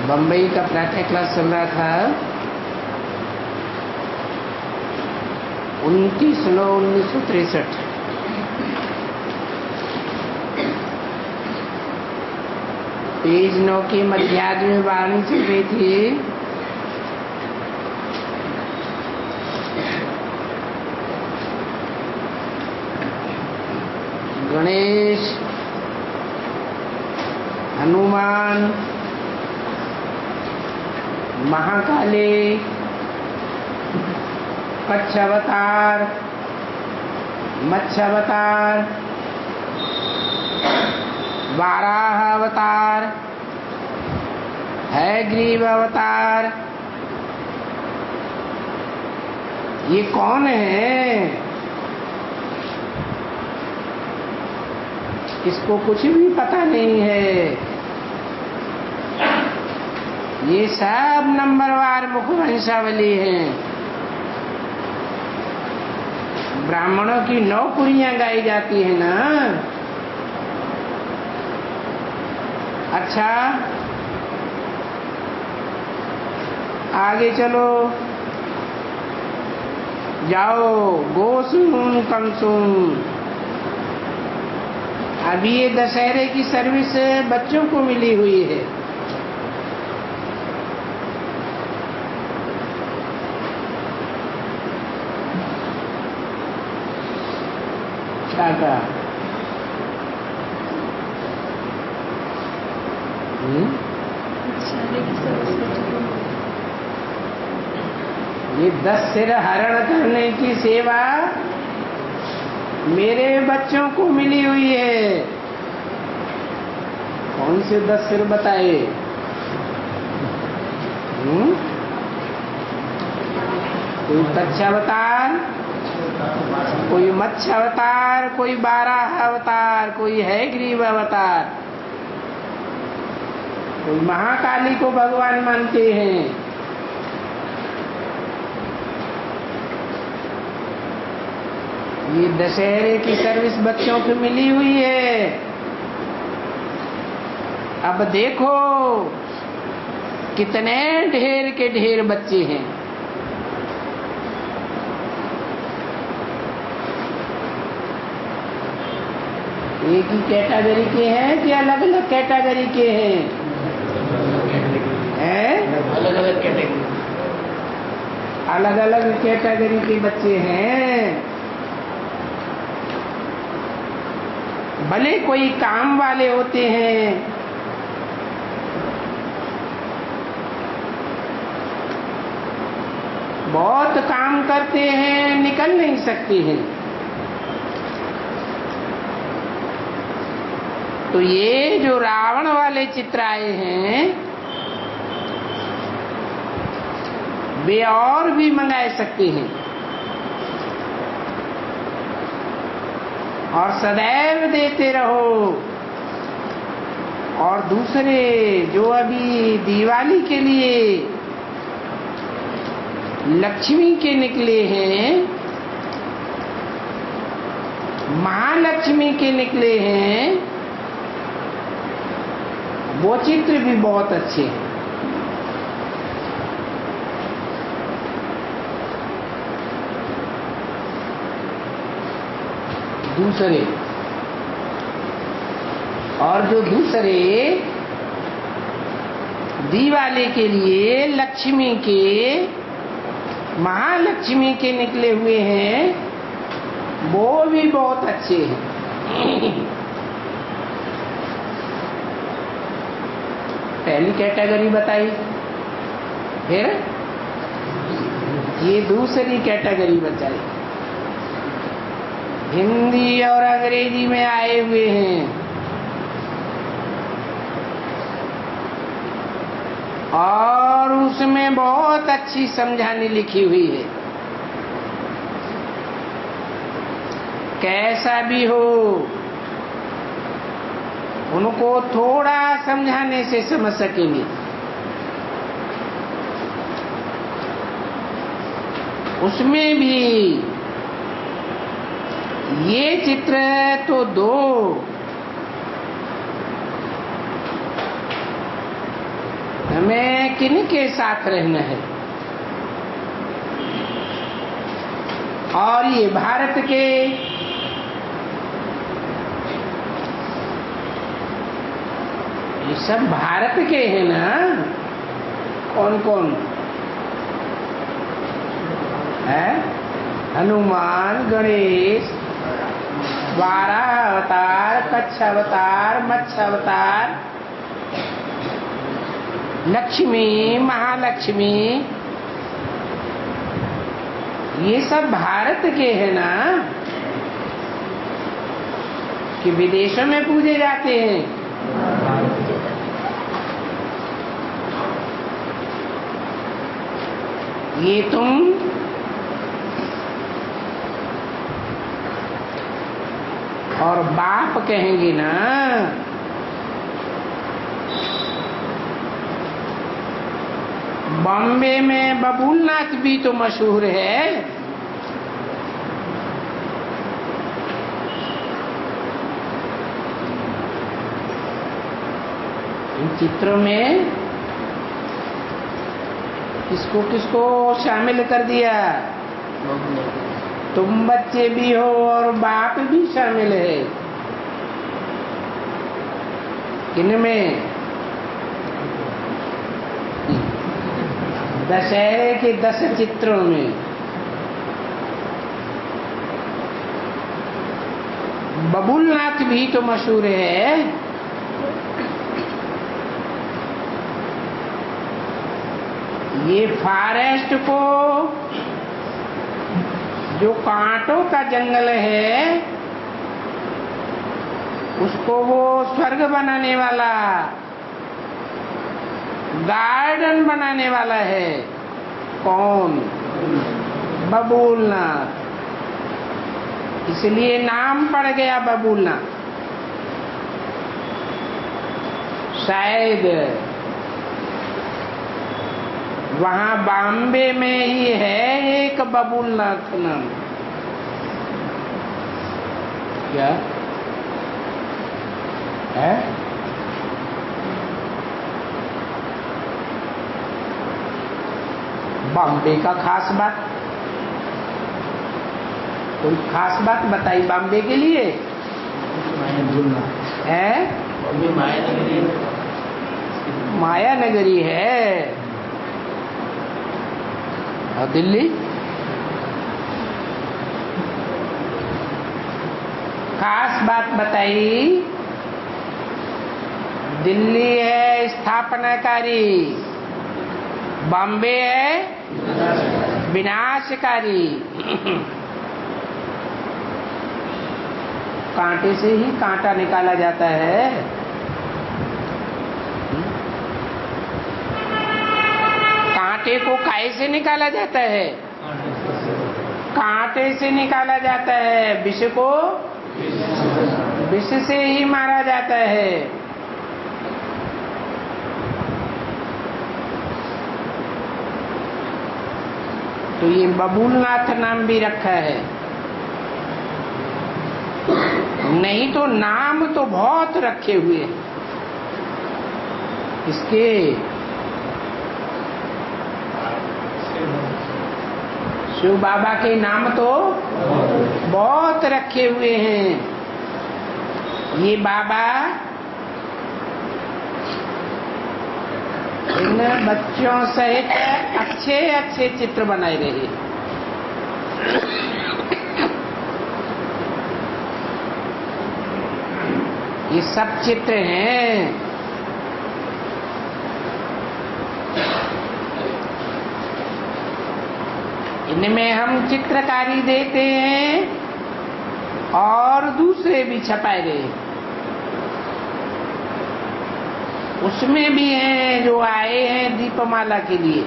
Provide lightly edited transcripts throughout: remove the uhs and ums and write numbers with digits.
बम्बई का प्रातः क्लास चल रहा था। 29/9/1963 पेज 9 की मध्याह्न में वाणी चल रही थी। गणेश, हनुमान, महाकाली, कच्छ अवतार, मत्स्य अवतार, वाराह अवतार, हयग्रीव अवतार, ये कौन है? इसको कुछ भी पता नहीं है। ये सब नंबरवार मुखवंशावली हैं। ब्राह्मणों की 9 कुरियां गाई जाती है ना। अच्छा, आगे चलो, जाओ गोसुन कंसुन। अभी ये दशहरे की सर्विस बच्चों को मिली हुई है। क्या ये 10 सिर हरण करने की सेवा मेरे बच्चों को मिली हुई है। कौन से 10 सिर बताए? कोई कच्छ अवतार, कोई मत्स्य अवतार, कोई वाराह अवतार, कोई हयग्रीव अवतार, कोई महाकाली को भगवान मानते हैं। ये दशहरे की सर्विस बच्चों को मिली हुई है। अब देखो कितने ढेर के ढेर बच्चे हैं। एक ही कैटेगरी के हैं कि अलग अलग कैटेगरी के हैं? अलग अलग कैटेगरी, अलग अलग कैटेगरी के बच्चे हैं। भले कोई काम वाले होते हैं, बहुत काम करते हैं, निकल नहीं सकते हैं। तो ये जो रावण वाले चित्र आए हैं, वे और भी मंगाए सकते हैं। और सदैव देते रहो। और दूसरे जो अभी दिवाली के लिए लक्ष्मी के निकले हैं, महालक्ष्मी के निकले हैं, वो चित्र भी बहुत अच्छे हैं। दूसरे, और जो दूसरे दिवाली के लिए लक्ष्मी के, महालक्ष्मी के निकले हुए हैं, वो भी बहुत अच्छे हैं। पहली कैटेगरी बताई, फिर ये दूसरी कैटेगरी बताई। हिंदी और अंग्रेजी में आए हुए हैं। और उसमें बहुत अच्छी समझानी लिखी हुई है। कैसा भी हो, उनको थोड़ा समझाने से समझ सकेंगे। उसमें भी ये चित्र तो दो हमें किन के साथ रहना है। और ये भारत के ये सब भारत के हैं ना। कौन कौन है? हनुमान, गणेश, 12 अवतार, कच्छ अवतार, मत्स्य अवतार, लक्ष्मी, महालक्ष्मी, ये सब भारत के हैं ना, कि विदेशों में पूजे जाते हैं। ये तुम और बाप कहेंगे ना। बॉम्बे में बबूलनाथ भी तो मशहूर है। इन चित्रों में किसको किसको शामिल कर दिया? तुम बच्चे भी हो और बाप भी शामिल है। किनमें? दशहरे के 10 चित्रों में। बबूलनाथ भी तो मशहूर है। ये फॉरेस्ट को, जो कांटों का जंगल है, उसको वो स्वर्ग बनाने वाला, गार्डन बनाने वाला है। कौन? बबूलनाथ। इसलिए नाम पड़ गया बबूलनाथ। शायद वहां बॉम्बे में ही है एक बबूलनाथ नाम। क्या है? बॉम्बे का खास बात, कोई खास बात बताई बॉम्बे के लिए? है माया नगरी है। और दिल्ली खास बात बताई, दिल्ली है स्थापनाकारी, बॉम्बे है विनाशकारी। कांटे से ही कांटा निकाला जाता है। कांटे को काहे से निकाला जाता है? कांटे से निकाला जाता है। विष को विष से ही मारा जाता है। तो ये बबूलनाथ नाम भी रखा है। नहीं तो नाम तो बहुत रखे हुए हैं इसके। शिव बाबा के नाम तो बहुत रखे हुए हैं। ये बाबा इन बच्चों सहित अच्छे अच्छे चित्र बनाए रहे। ये सब चित्र हैं। इनमें हम चित्रकारी देते हैं और दूसरे भी छपाए गए। उसमें भी हैं जो आए हैं दीपमाला के लिए।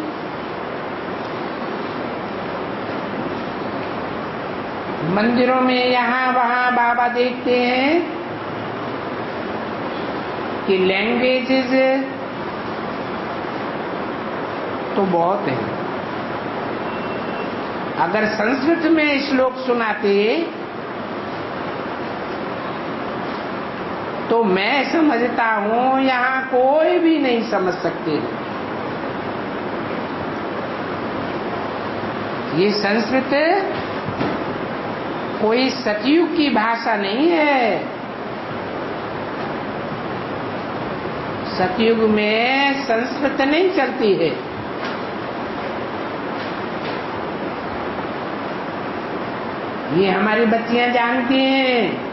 मंदिरों में यहाँ वहाँ बाबा देखते हैं कि लैंग्वेजेस तो बहुत हैं। अगर संस्कृत में श्लोक सुनाते तो मैं समझता हूं यहाँ कोई भी नहीं समझ सकते। ये संस्कृत कोई सतयुग की भाषा नहीं है। सतयुग में संस्कृत नहीं चलती है। ये हमारी बच्चियां जानती हैं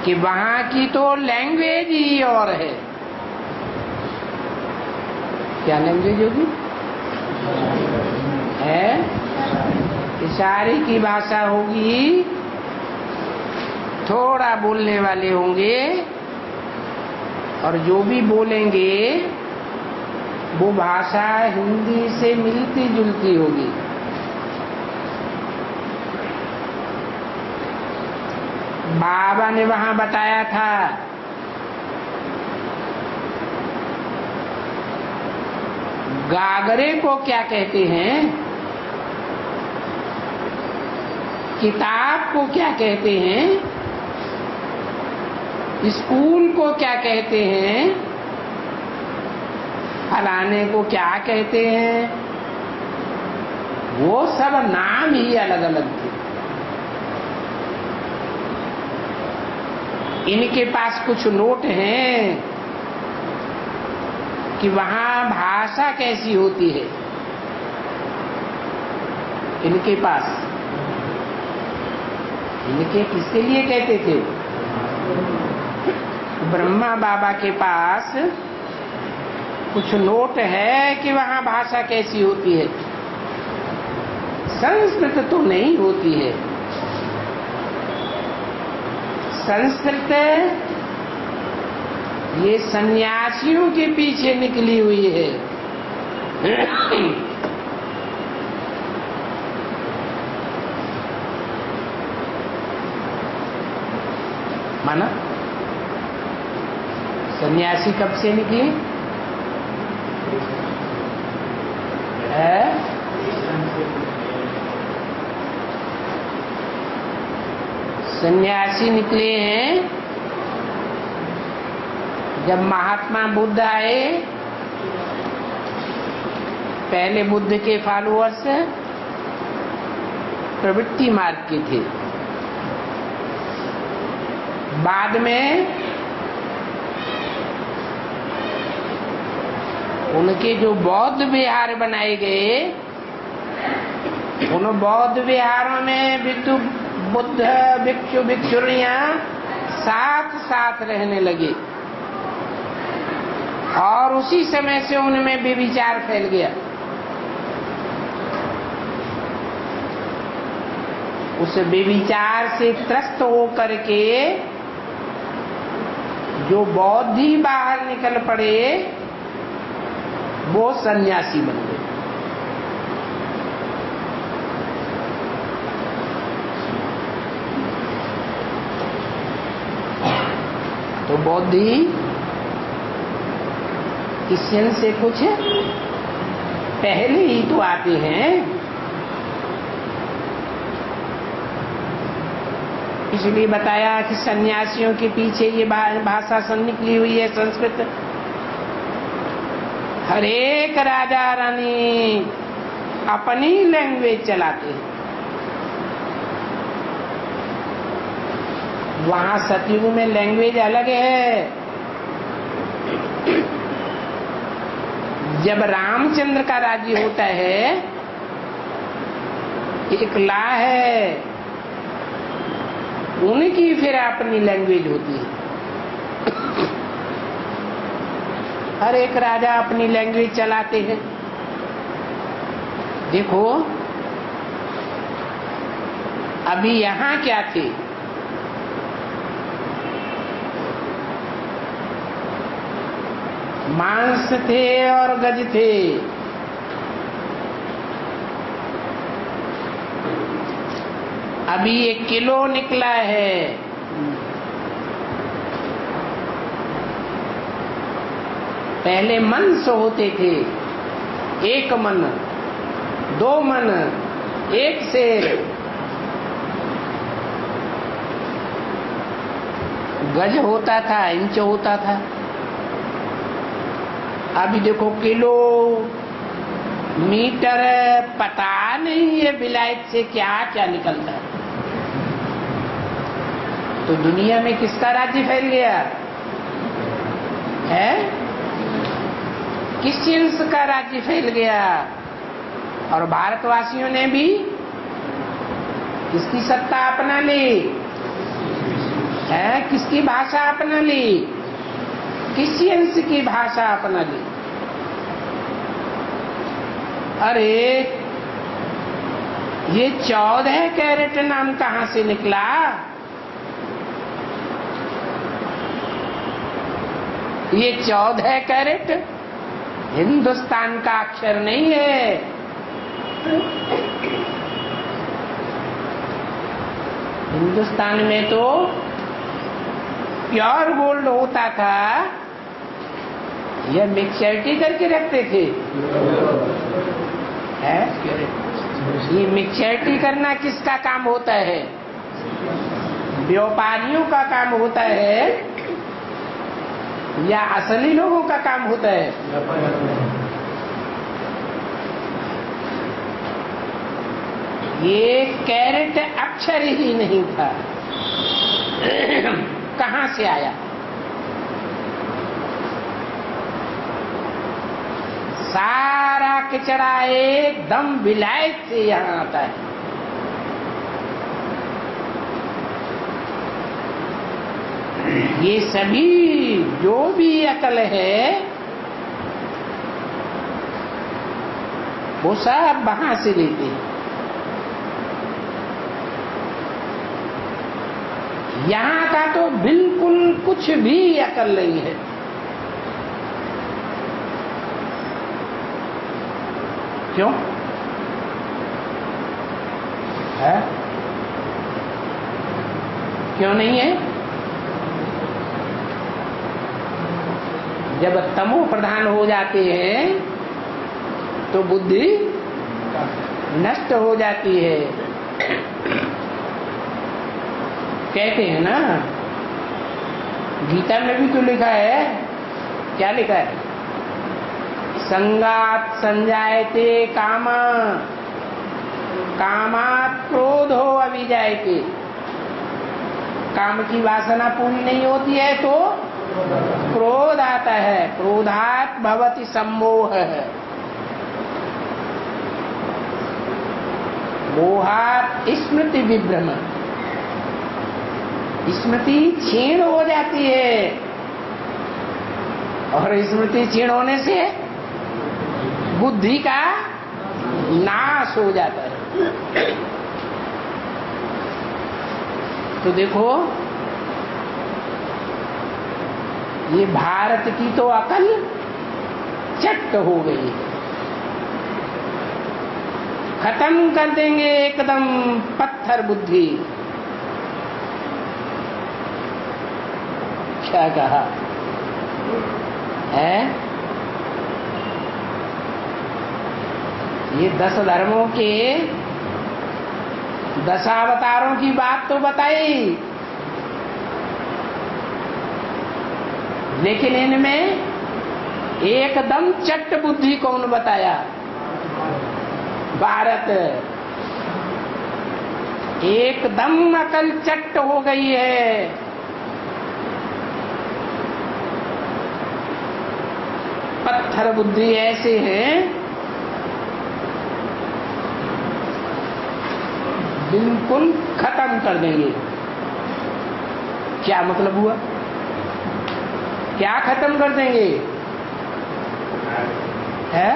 कि वहां की तो लैंग्वेज ही और है। क्या लैंग्वेज होगी? है इशारे की भाषा होगी। थोड़ा बोलने वाले होंगे और जो भी बोलेंगे वो भाषा हिंदी से मिलती जुलती होगी। बाबा ने वहां बताया था गागरे को क्या कहते हैं, किताब को क्या कहते हैं, स्कूल को क्या कहते हैं, फलाने को क्या कहते हैं। वो सब नाम ही अलग अलग थे। इनके पास कुछ नोट हैं कि वहां भाषा कैसी होती है। इनके पास, इनके किसके लिए कहते थे? ब्रह्मा बाबा के पास कुछ नोट है कि वहां भाषा कैसी होती है। संस्कृत तो नहीं होती है। संस्कृत ये सन्यासियों के पीछे निकली हुई है। माना सन्यासी कब से निकली है? सन्यासी निकले हैं जब महात्मा बुद्ध आए। पहले बुद्ध के फॉलोअर्स प्रवृत्ति मार्ग के थे। बाद में उनके जो बौद्ध विहार बनाए गए, उन बौद्ध विहारों में बुद्ध भिक्षु भिक्षुणियां साथ साथ रहने लगे और उसी समय से उनमें व्यभिचार फैल गया। उस व्यभिचार से त्रस्त होकर के जो बौद्धि बाहर निकल पड़े वो सन्यासी बन गए। तो बौद्धि क्रिश्चियन से कुछ पहले ही तो आते हैं। इसलिए बताया कि सन्यासियों के पीछे ये भाषा निकली हुई है, संस्कृत। हर एक राजा रानी अपनी लैंग्वेज चलाते हैं। वहां सतयुग में लैंग्वेज अलग है। जब रामचंद्र का राज्य होता है, एक ला है, उनकी फिर अपनी लैंग्वेज होती है। हर एक राजा अपनी लैंग्वेज चलाते हैं। देखो अभी यहाँ क्या थे? मांस थे और गज थे। अभी 1 किलो निकला है। पहले मन से होते थे। 1 मन, 2 मन, 1 शेर। गज होता था, इंच होता था। अभी देखो किलो, मीटर पता नहीं ये विलायत से क्या क्या निकलता है। तो दुनिया में किसका राज्य फैल गया है? क्रिश्चियंस का राज्य फैल गया। और भारतवासियों ने भी किसकी सत्ता अपना ली है? किसकी भाषा अपना ली? क्रिश्चियंस की भाषा अपना ली। अरे ये 14 कैरेट नाम कहां से निकला? ये 14 कैरेट हिंदुस्तान का अक्षर नहीं है। हिंदुस्तान में तो प्योर गोल्ड होता था। यह मिक्सचरिटी करके रखते थे है? ये मिक्सचरिटी करना किसका काम होता है? व्यापारियों का काम होता है या असली लोगों का काम होता है? ये कैरेट अक्षर ही नहीं था। कहां से आया? सारा कचरा एकदम विलायत से यहां आता है। ये सभी जो भी अकल है वो सब वहां से लेते हैं। यहां का तो बिल्कुल कुछ भी अकल नहीं है। क्यों है? क्यों नहीं है? जब तमो प्रधान हो जाते हैं तो बुद्धि नष्ट हो जाती है। कहते हैं ना, गीता में भी तो लिखा है। क्या लिखा है? संगात संजायते कामा, कामात् क्रोधो अभिजायते। काम की वासना पूरी नहीं होती है तो क्रोध आता है। क्रोधात् भवति सम्मोह, मोहात् स्मृति विभ्रम। स्मृति क्षीण हो जाती है और स्मृति क्षीण होने से बुद्धि का नाश हो जाता है। तो देखो, ये भारत की तो अकल चट हो गई। खत्म कर देंगे एकदम पत्थर बुद्धि। क्या कहा है? ये 10 धर्मों के 10 अवतारों की बात तो बताई, लेकिन इनमें एकदम चट बुद्धि कौन बताया? भारत। एकदम अकल चट हो गई है। पत्थर बुद्धि ऐसे हैं बिल्कुल खत्म कर देंगे। क्या मतलब हुआ? क्या खत्म कर देंगे है?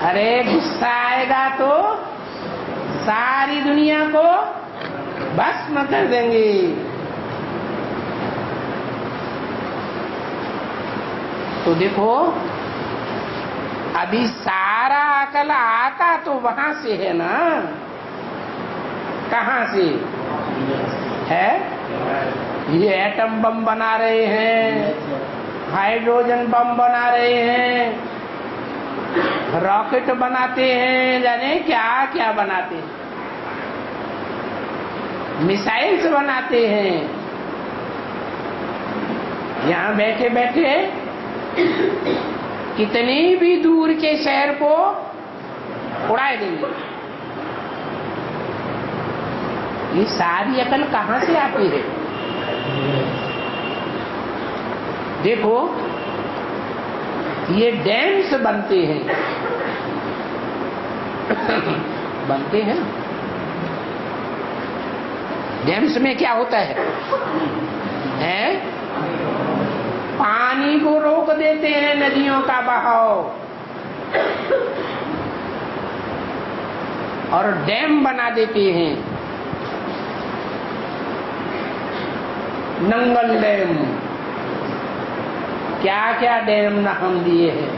अरे गुस्सा आएगा तो सारी दुनिया को भस्म कर देंगे। तो देखो, अभी सारा अकल आता तो वहां से है ना। कहां से है? ये एटम बम बना रहे हैं, हाइड्रोजन बम बना रहे हैं, रॉकेट बनाते हैं, जाने क्या क्या बनाते हैं, मिसाइल्स बनाते हैं। यहां बैठे बैठे कितनी भी दूर के शहर को उड़ा देंगे। ये सारी अकल कहां से आती है? देखो, ये डैम्स बनते हैं बनते हैं। डैम्स में क्या होता है? पानी को रोक देते हैं, नदियों का बहाव, और डैम बना देते हैं। नंगल डैम, क्या क्या डैम नाम दिए हैं।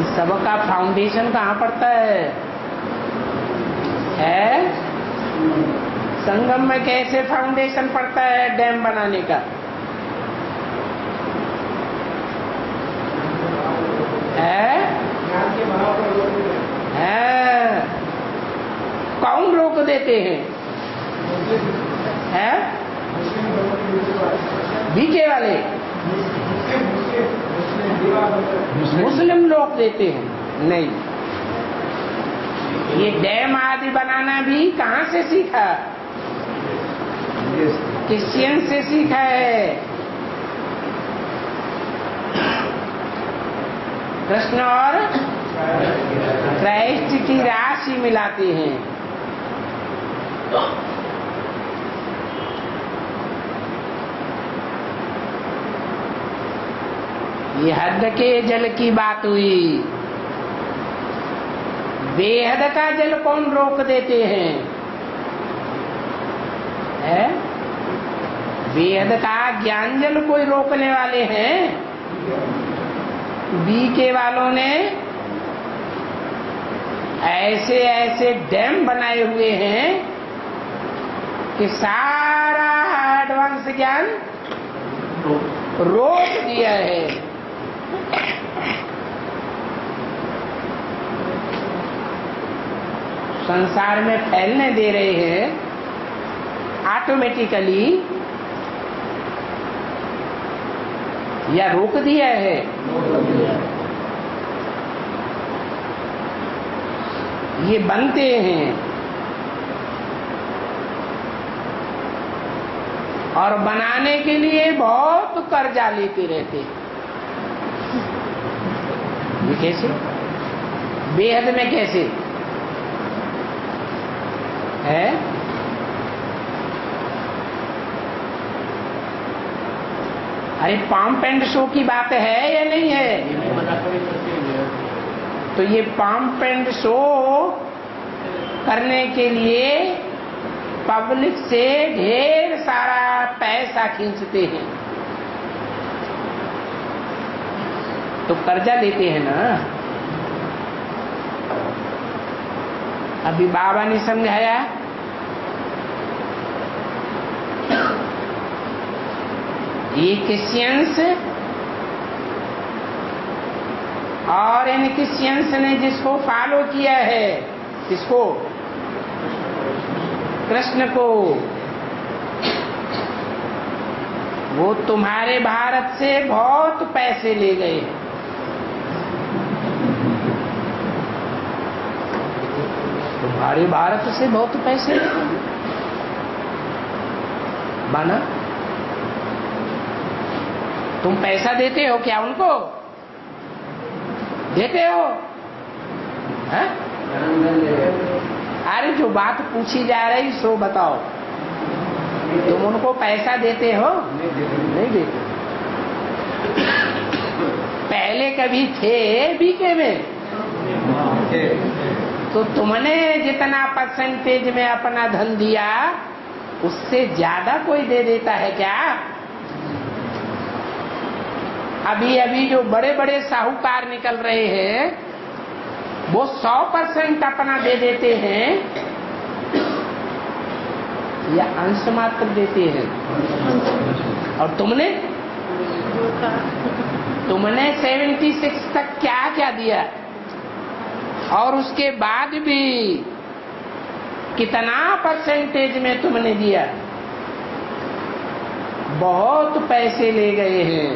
इस सबका फाउंडेशन कहाँ पड़ता है? संगम में कैसे फाउंडेशन पड़ता है डैम बनाने का? कौन रोक देते हैं? बीके वाले मुस्लिम लोग देते हैं। नहीं, ये डैम आदि बनाना भी कहाँ से सीखा? क्रिश्चियन से सीखा है। कृष्ण और क्राइस्ट की राशि मिलाते हैं। ये हद के जल की बात हुई। बेहद का जल कौन रोक देते हैं? बेहद का ज्ञान जल कोई रोकने वाले हैं? बीके वालों ने ऐसे ऐसे डैम बनाए हुए हैं कि सारा एडवांस ज्ञान रोक दिया है। संसार में फैलने दे रहे हैं ऑटोमेटिकली, या रोक दिया है? ये बनते हैं और बनाने के लिए बहुत कर्जा लेते रहते हैं। ये कैसे? बेहद में कैसे है? अरे पंप एंड शो की बात है या नहीं है? तो ये पंप एंड शो करने के लिए पब्लिक से ढेर सारा पैसा खींचते हैं, तो कर्जा लेते हैं ना। अभी बाबा ने समझाया, ये क्रिश्चियंस और इन क्रिश्चियंस ने जिसको फॉलो किया है, किसको? कृष्ण को, वो तुम्हारे भारत से बहुत पैसे ले गए। तुम्हारे भारत से बहुत पैसे ले गए बना। तुम पैसा देते हो क्या उनको? देते हो? है? अरे जो बात पूछी जा रही सो बताओ, तुम उनको पैसा देते हो? नहीं देते। पहले कभी थे बीके में? तो तुमने जितना परसेंटेज में अपना धन दिया उससे ज्यादा कोई दे देता है क्या? अभी अभी जो बड़े बड़े साहूकार निकल रहे हैं वो 100% अपना दे देते हैं या अंश मात्र देते हैं? और तुमने 76 तक क्या क्या दिया? और उसके बाद भी कितना परसेंटेज में तुमने दिया? बहुत पैसे ले गए हैं।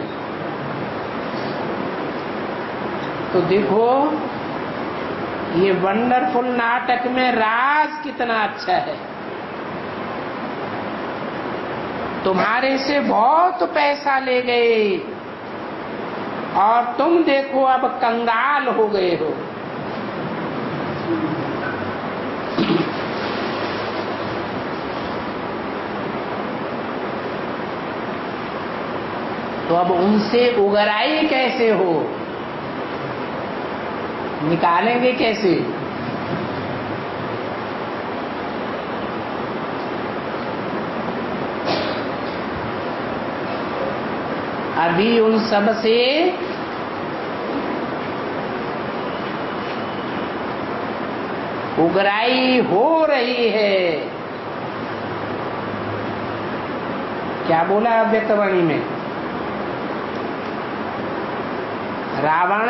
तो देखो ये वंडरफुल नाटक में राज कितना अच्छा है। तुम्हारे से बहुत पैसा ले गए और तुम देखो अब कंगाल हो गए हो। तो अब उनसे उगराई कैसे हो, निकालेंगे कैसे? अभी उन सब से उगराई हो रही है। क्या बोला व्यक्तवाणी में? रावण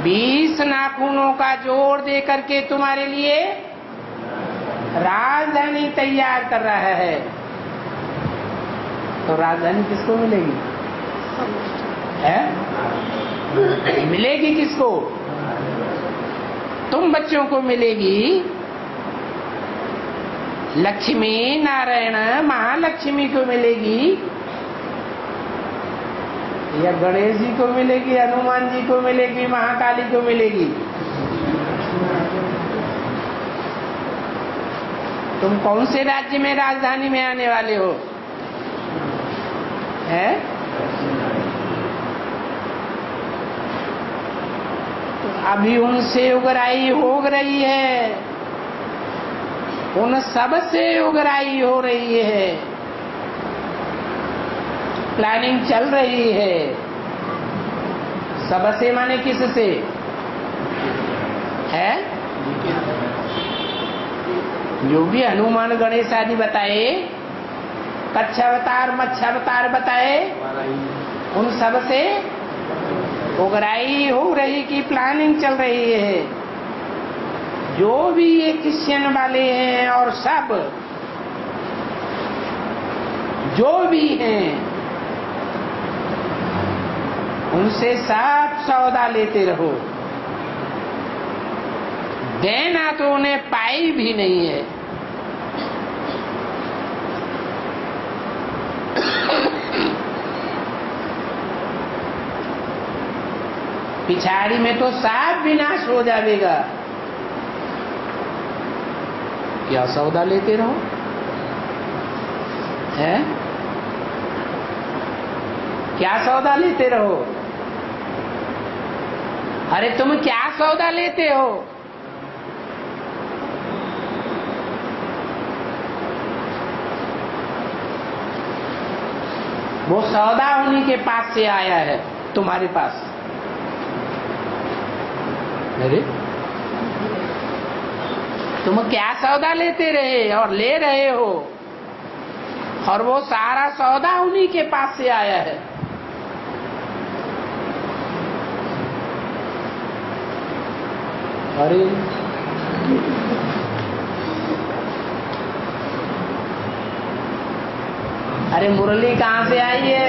20 नाखूनों का जोड़ दे करके तुम्हारे लिए राजधानी तैयार कर रहा है। तो राजधानी किसको मिलेगी? है? मिलेगी किसको? तुम बच्चों को मिलेगी। लक्ष्मी नारायण महालक्ष्मी को मिलेगी या गणेश जी को मिलेगी, हनुमान जी को मिलेगी, महाकाली को मिलेगी? तुम कौन से राज्य में राजधानी में आने वाले हो? है? तो अभी उनसे उगराई हो रही है, उन सब से उगराई हो रही है, प्लानिंग चल रही है। सबसे माने किससे? है? जो भी हनुमान गणेश आदि बताए, कच्छावतार मच्छावतार बताए, उन सब से उगराई हो रही की प्लानिंग चल रही है। जो भी ये क्रिश्चियन वाले हैं और सब जो भी हैं, उनसे सब सौदा लेते रहो। देना तो उन्हें पाई भी नहीं है। पिछाड़ी में तो सब विनाश हो जाएगा। क्या सौदा लेते रहो? है? क्या सौदा लेते रहो? अरे तुम क्या सौदा लेते हो? वो सौदा उन्हीं के पास से आया है तुम्हारे पास। अरे तुम क्या सौदा लेते रहे और ले रहे हो, और वो सारा सौदा उन्हीं के पास से आया है। अरे अरे मुरली कहाँ से आई है?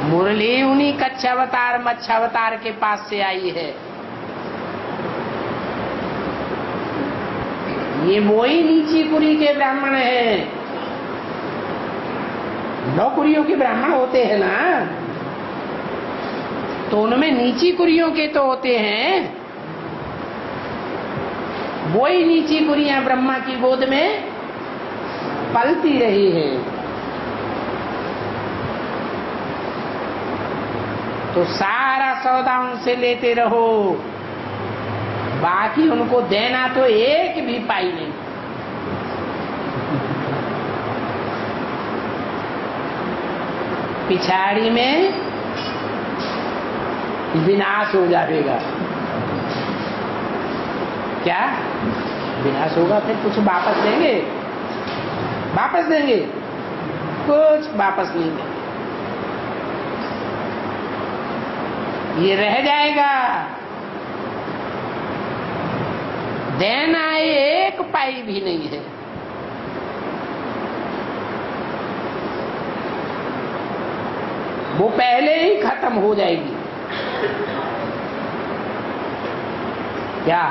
मुरली उन्हीं कच्छावतार मच्छावतार के पास से आई है। ये वो ही नीची कुरी के ब्राह्मण हैं। नौकुरियों के ब्राह्मण होते हैं ना, तो उनमें नीची कुरियों के तो होते हैं। वो ही नीची कुरियां ब्रह्मा की गोद में पलती रही है। तो सारा सौदा उनसे लेते रहो, बाकी उनको देना तो एक भी पाई नहीं। पिछाड़ी में विनाश हो जाएगा। क्या विनाश होगा? फिर कुछ वापस देंगे? वापस देंगे? कुछ वापस नहीं देंगे। ये रह जाएगा देना एक पाई भी नहीं है। वो पहले ही खत्म हो जाएगी। क्या?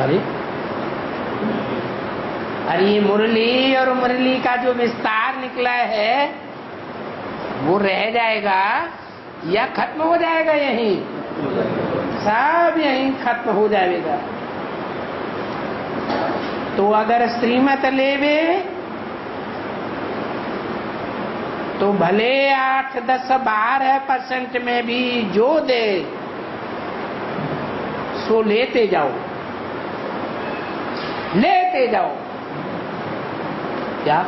अरे ये मुरली और मुरली का जो विस्तार निकला है वो रह जाएगा या खत्म हो जाएगा? यहीं सब यहीं खत्म हो जाएगा। तो अगर श्रीमत लेवे तो भले 8, 10, 12% में भी जो दे सो लेते जाओ, लेते जाओ। क्या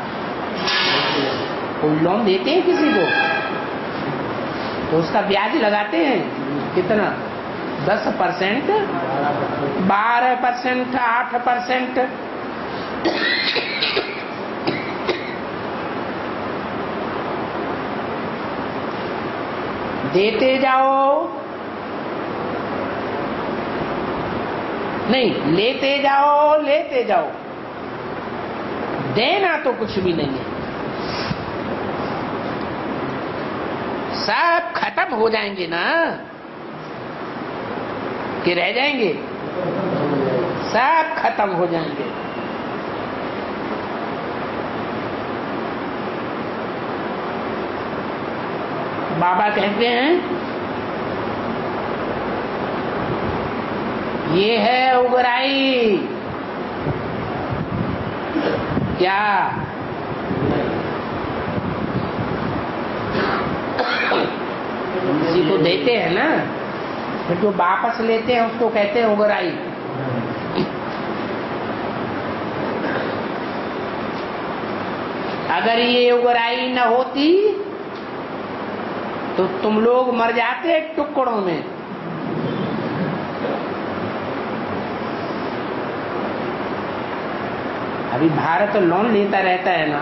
कोई लोन देते हैं किसी को तो उसका ब्याज लगाते हैं कितना? 10%, 12%, 8%। देते जाओ, नहीं लेते जाओ, लेते जाओ। देना तो कुछ भी नहीं है। सब खत्म हो जाएंगे ना कि रह जाएंगे? सब खत्म हो जाएंगे। बाबा कहते हैं ये है उगराई। क्या? किसी को देते हैं ना, फिर जो वापस लेते हैं उसको कहते हैं उगराई। अगर ये उगराई न होती तो तुम लोग मर जाते टुकड़ों में। अभी भारत लोन लेता रहता है ना,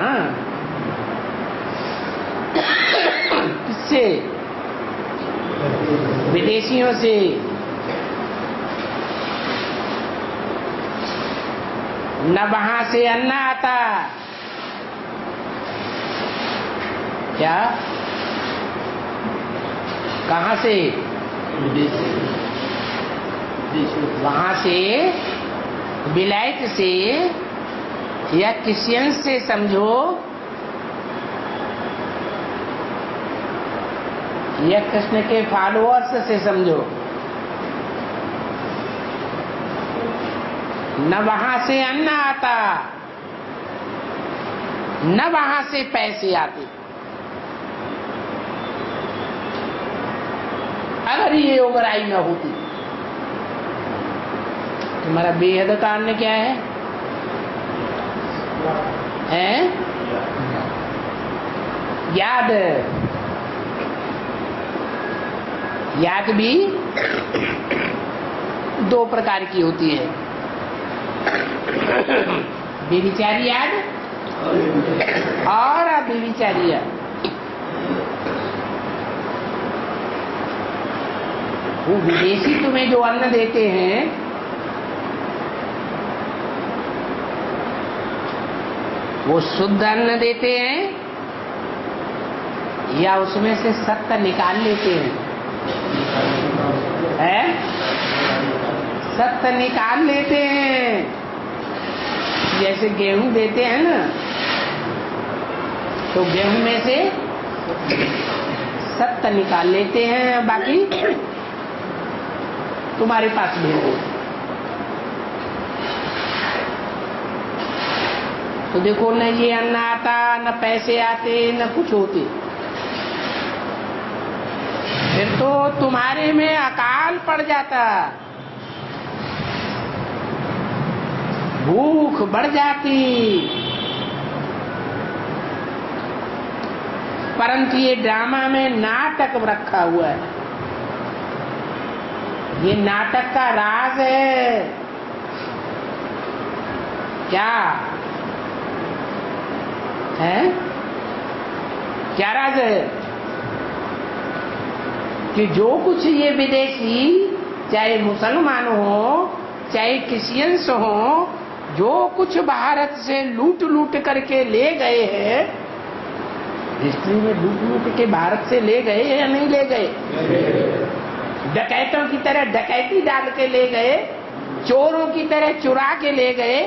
किससे? विदेशियों से। न वहां से अन्न आता। क्या? कहां से? वहां से, विलायत से या क्रिश्चियन से समझो या कृष्ण के फॉलोअर्स से समझो, न वहां से अन्न आता न वहां से पैसे आते। अगर ये उगराई न होती, तुम्हारा बेहद का अन्न क्या है? याद। याद भी 2 प्रकार की होती है, बेविचारी याद और बेविचारी याद। वो विदेशी तुम्हें जो अन्न देते हैं वो शुद्ध अन्न देते हैं या उसमें से सत्य निकाल लेते हैं? सत्य निकाल लेते हैं। जैसे गेहूं देते हैं ना, तो गेहूं में से सत्य निकाल लेते हैं, बाकी तुम्हारे पास भेज दो। तो देखो, न ये अन्न आता, न पैसे आते, न कुछ होते। फिर तो तुम्हारे में अकाल पड़ जाता, भूख बढ़ जाती। परंतु ये ड्रामा में नाटक रखा हुआ है। ये नाटक का राज है। क्या है? क्या राज है? कि जो कुछ ये विदेशी चाहे मुसलमान हो, चाहे क्रिश्चियंस हो, जो कुछ भारत से लूट लूट करके ले गए हैं, हिस्ट्री में लूट लूट के भारत से ले गए या नहीं ले गए? डकैतों की तरह डकैती डाल के ले गए, चोरों की तरह चुरा के ले गए,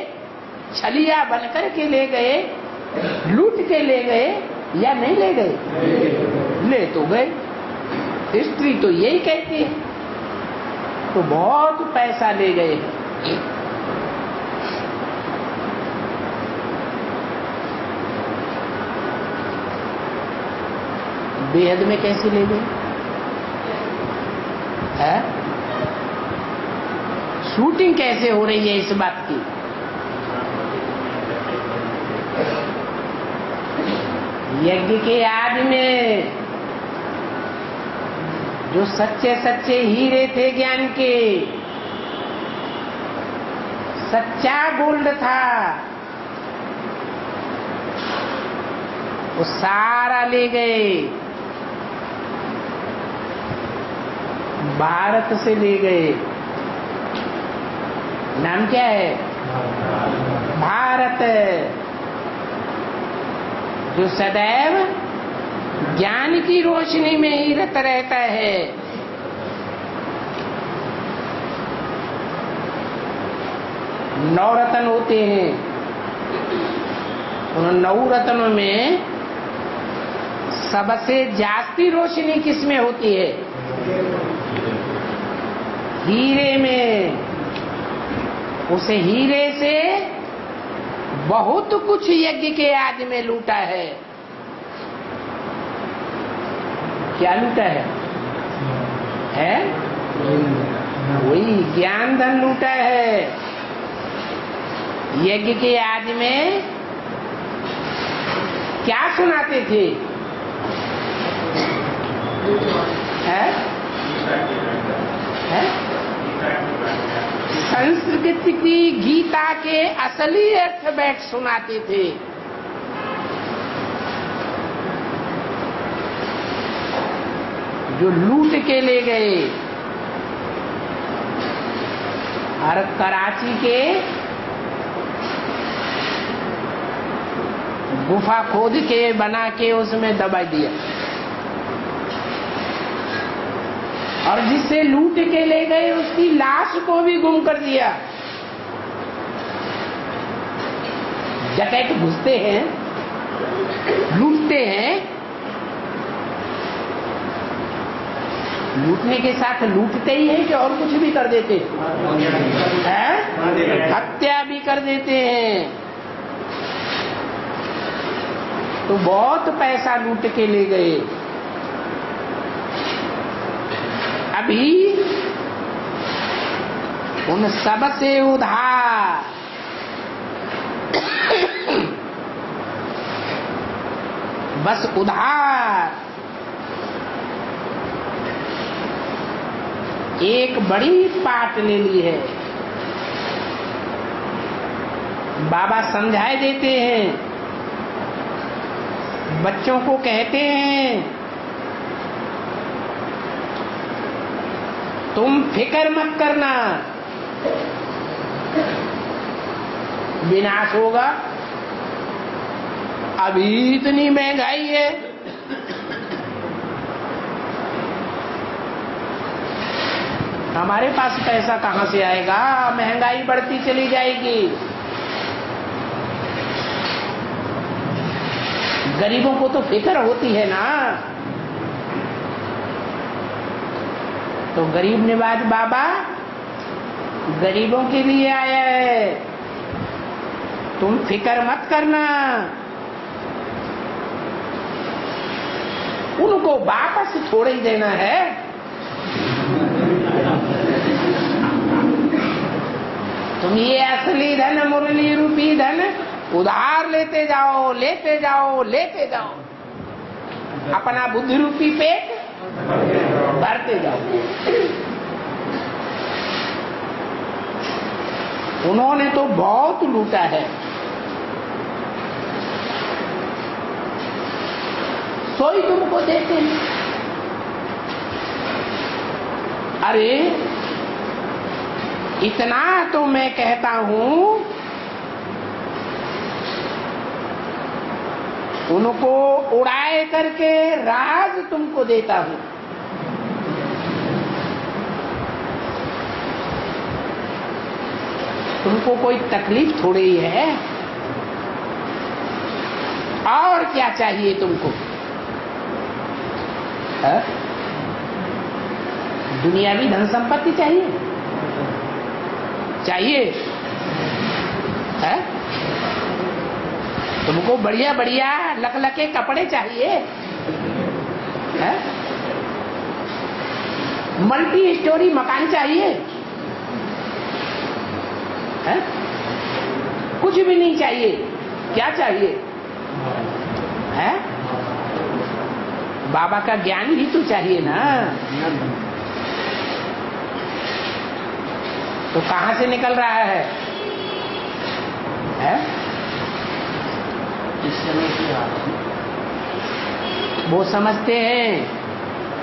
छलिया बनकर के ले गए, लूट के ले गए या नहीं ले गए? ले तो गए। हिस्ट्री तो यही कहती है। तो बहुत पैसा ले गए। बेहद में कैसे ले गए? है? शूटिंग कैसे हो रही है इस बात की? यज्ञ के आदि में जो सच्चे सच्चे हीरे थे ज्ञान के, सच्चा गोल्ड था, वो सारा ले गए, भारत से ले गए। नाम क्या है? भारत, जो सदैव ज्ञान की रोशनी में ही रत रहता है। नवरत्न होते हैं, उन नवरत्नों में सबसे जास्ती रोशनी किसमें होती है? हीरे में। उस हीरे से बहुत कुछ यज्ञ के आदि में लूटा है। क्या लूटा है? वही ज्ञान धन लूटा है। यज्ञ के आदि में क्या सुनाते थे? संस्कृत की गीता के असली अर्थ बैठ सुनाते थे। जो लूट के ले गए। और कराची के गुफा खोद के बना के उसमें दबा दिया, और जिससे लूट के ले गए उसकी लाश को भी गुम कर दिया। डकैत घुसते हैं, लूटते हैं, लूटने के साथ लूटते ही हैं कि और कुछ भी कर देते हैं? हत्या भी कर देते हैं। तो बहुत पैसा लूट के ले गए। अभी उन सब से उधार बस उधार एक बड़ी पाट ले ली है। बाबा समझाए देते हैं, बच्चों को कहते हैं तुम फिक्र मत करना, विनाश होगा। अभी इतनी महंगाई है, हमारे पास पैसा कहां से आएगा? महंगाई बढ़ती चली जाएगी। गरीबों को तो फिक्र होती है ना। तो गरीब नवाज बाबा गरीबों के लिए आया है, तुम फिक्र मत करना। उनको वापस थोड़ा ही देना है। तुम ये असली धन, मुरली रूपी धन उधार लेते जाओ, लेते जाओ, लेते जाओ, अपना बुद्धि रूपी पेट भरते जाओ। उन्होंने तो बहुत लूटा है। सोई तुमको देते हैं। अरे इतना तो मैं कहता हूं, उनको उड़ाए करके राज तुमको देता हूं। तुमको कोई तकलीफ थोड़ी ही है, और क्या चाहिए तुमको? है? दुनियावी धन संपत्ति चाहिए है? तुमको बढ़िया बढ़िया लखलखे कपड़े चाहिए है? मल्टी स्टोरी मकान चाहिए है? कुछ भी नहीं चाहिए। क्या चाहिए है? बाबा का ज्ञान ही तो चाहिए ना। तो कहां से निकल रहा है? वो समझते हैं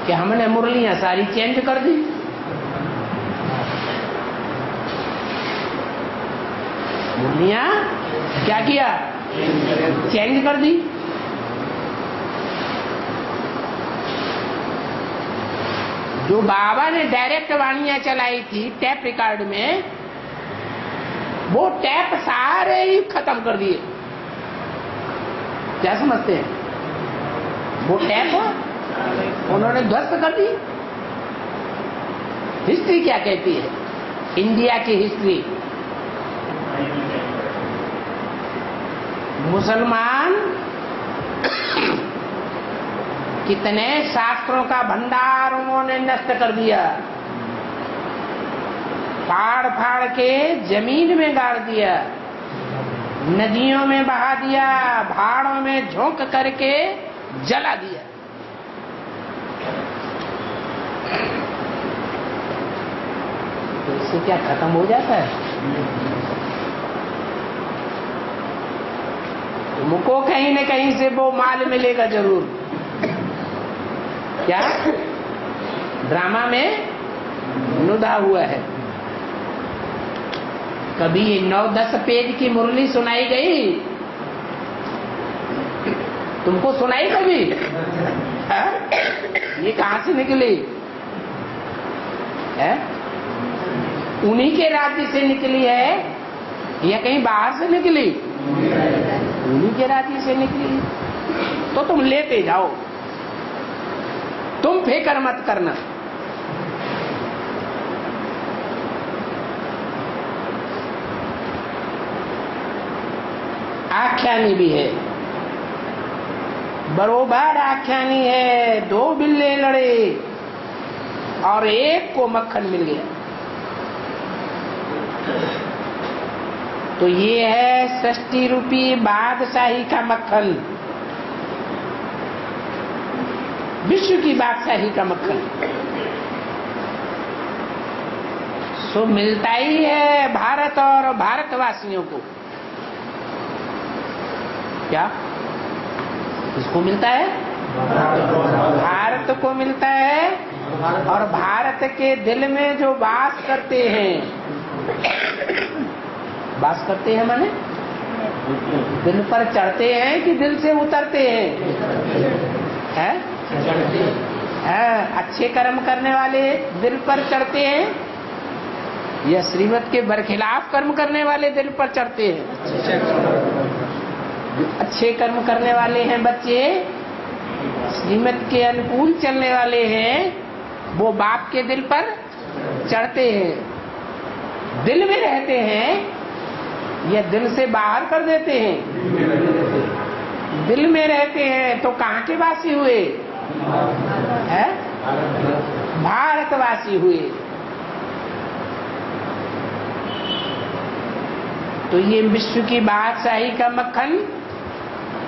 कि हमने मुरलियां सारी चेंज कर दी। मुरलियां क्या किया? चेंज कर दी। जो बाबा ने डायरेक्ट वाणियां चलाई थी टैप रिकॉर्ड में, वो टैप सारे ही खत्म कर दिए। क्या समझते हैं? वो टैप उन्होंने ध्वस्त कर दी। हिस्ट्री क्या कहती है? इंडिया की हिस्ट्री, मुसलमान कितने शास्त्रों का भंडार उन्होंने नष्ट कर दिया, फाड़ फाड़ के जमीन में गाड़ दिया, नदियों में बहा दिया, पहाड़ों में झोंक करके जला दिया। तो इससे क्या खत्म हो जाता है? तुमको कहीं न कहीं से वो माल मिलेगा जरूर। क्या ड्रामा में नुदा हुआ है। कभी 9-10 पेज की मुरली सुनाई गई? तुमको सुनाई कभी? ये कहां से निकली है? उन्हीं के राज्य से निकली है या कहीं बाहर से निकली? उन्हीं के राज्य से निकली। तो तुम लेते जाओ, तुम फिक्र मत करना। आख्यानी भी है, बरोबर आख्यानी है। 2 बिल्ले लड़े और एक को मक्खन मिल गया। तो ये है 60 रुपये बादशाही का मक्खन, विश्व की बादशाही का मक्खन। सो मिलता ही है भारत और भारतवासियों को। क्या किसको मिलता है? भारत को मिलता है। और भारत के दिल में जो वास करते हैं माने दिल पर चढ़ते हैं कि दिल से उतरते हैं? अच्छे कर्म करने वाले दिल पर चढ़ते हैं या श्रीमत के बरखिलाफ कर्म करने वाले दिल पर चढ़ते हैं? अच्छे कर्म करने वाले हैं बच्चे, श्रीमत के अनुकूल चलने वाले हैं, वो बाप के दिल पर चढ़ते हैं। दिल में रहते हैं या दिल से बाहर कर देते हैं? दिल में रहते हैं तो कहाँ के वासी हुए? है भारतवासी हुए। तो ये विश्व की बादशाही का मक्खन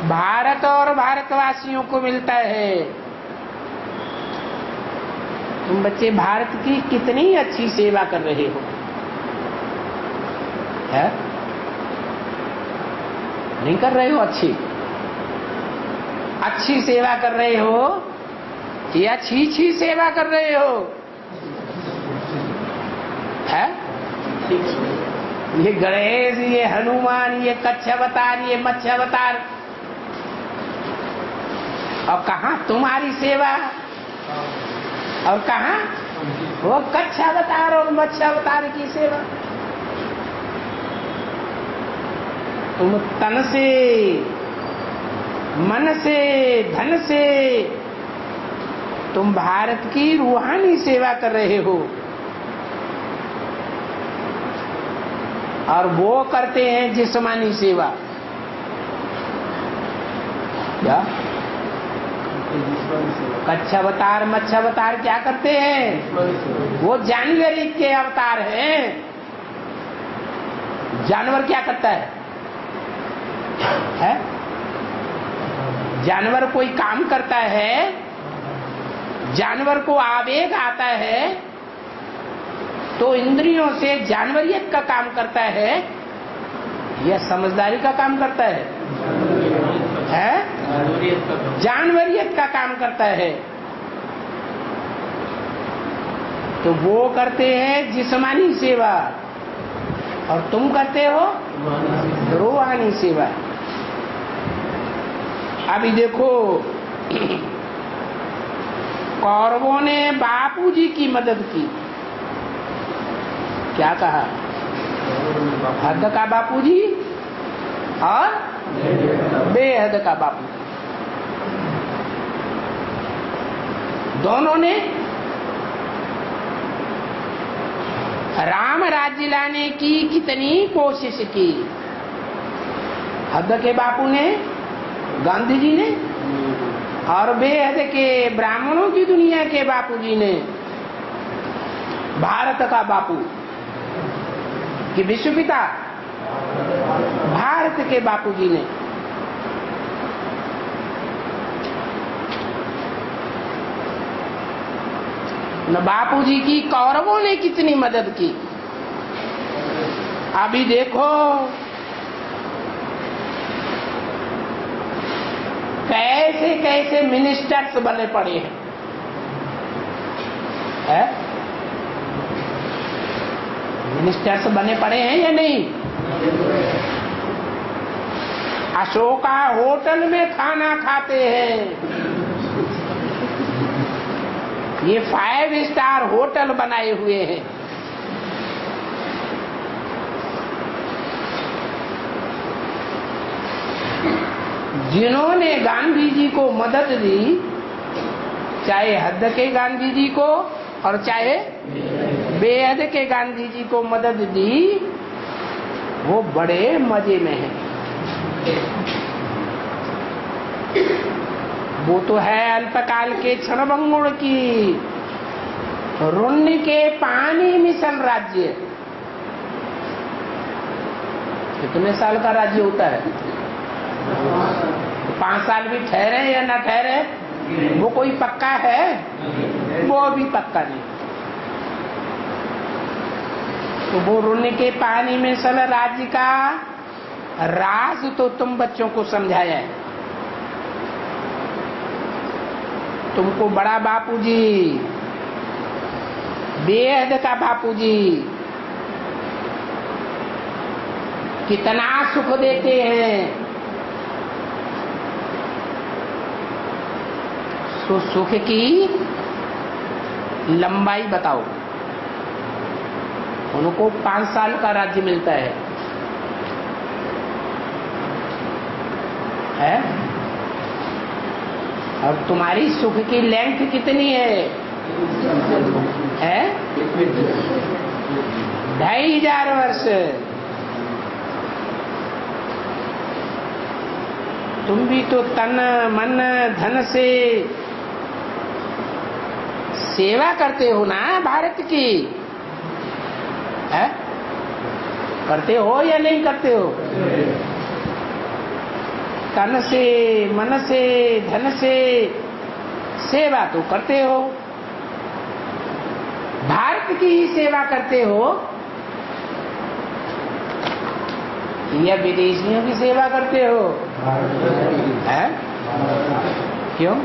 भारत और भारतवासियों को मिलता है। तुम बच्चे भारत की कितनी अच्छी सेवा कर रहे हो, है? नहीं कर रहे हो? अच्छी सेवा कर रहे हो या छी सेवा कर रहे हो? है ये गणेश, ये हनुमान, ये कच्छ अवतार, ये मत्स्य अवतार, और कहाँ तुम्हारी सेवा? और कहाँ वो कच्छ अवतार और मत्स्य अवतार की सेवा? तुम तन से, मन से, धन से तुम भारत की रूहानी सेवा कर रहे हो, और वो करते हैं जिस्मानी सेवा। क्या कच्छ अवतार, मत्स्य अवतार क्या करते हैं? वो जानवरी के अवतार हैं। जानवर क्या करता है? जानवर कोई काम करता है, जानवर को आवेग आता है तो इंद्रियों से जानवरियत का काम करता है या समझदारी का काम करता है? जानवरियत का काम करता है। तो वो करते हैं जिस्मानी सेवा और तुम करते हो रूहानी सेवा। अभी देखो, कौरवों ने बापूजी की मदद की। क्या कहा? हद का बापूजी और बेहद का बापू, दोनों ने राम राज्य लाने की कितनी कोशिश की। हद के बापू ने, गांधी जी ने, और बेहद के ब्राह्मणों की दुनिया के बापूजी ने, भारत का बापू कि विश्व पिता भारत के बापूजी ने। न बापूजी की कौरवों ने कितनी मदद की। अभी देखो कैसे कैसे मिनिस्टर्स बने पड़े हैं, मिनिस्टर्स बने पड़े हैं या नहीं? अशोका होटल में खाना खाते हैं। ये 5 स्टार होटल बनाए हुए हैं। जिन्होंने गांधी जी को मदद दी, चाहे हद के गांधी जी को और चाहे बेहद के गांधी जी को मदद दी, वो बड़े मजे में हैं। वो तो है अल्पकाल के क्षणभंगुर की रुण्य के पानी मिशन राज्य। कितने साल का राज्य होता है? 5 साल भी ठहरे या ना ठहरे, वो कोई पक्का है? वो भी पक्का नहीं। तो वो रुण्य के पानी मिशन राज्य का राज तो तुम बच्चों को समझाया है। तुमको बड़ा बापूजी, बेहद का बापूजी कितना सुख देते हैं। तो सुख की लंबाई बताओ। उनको 5 साल का राज्य मिलता है, और तुम्हारी सुख की लेंथ कितनी है? 2500 वर्ष। तुम भी तो तन मन धन से सेवा करते हो ना भारत की, करते हो या नहीं करते हो? तन से, मन से, धन से सेवा तो करते हो। भारत की ही सेवा करते हो या विदेशियों की सेवा करते हो? क्यों?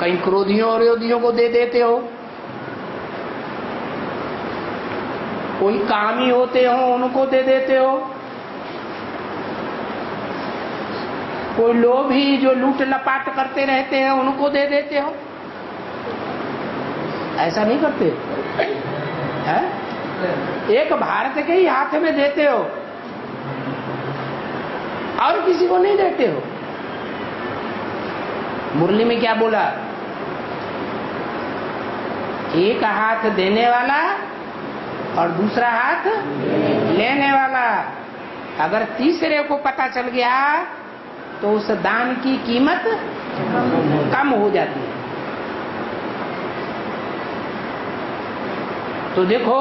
कहीं क्रोधियों और योधियों को दे देते हो? कोई कामी होते हो उनको दे देते हो, कोई लोभी जो लूट लपाट करते रहते हैं उनको दे देते हो। ऐसा नहीं करते है? एक भारत के ही हाथ में देते हो और किसी को नहीं देते हो। मुरली में क्या बोला? एक हाथ देने वाला और दूसरा हाथ लेने वाला। अगर तीसरे को पता चल गया तो उस दान की कीमत कम हो जाती है। तो देखो,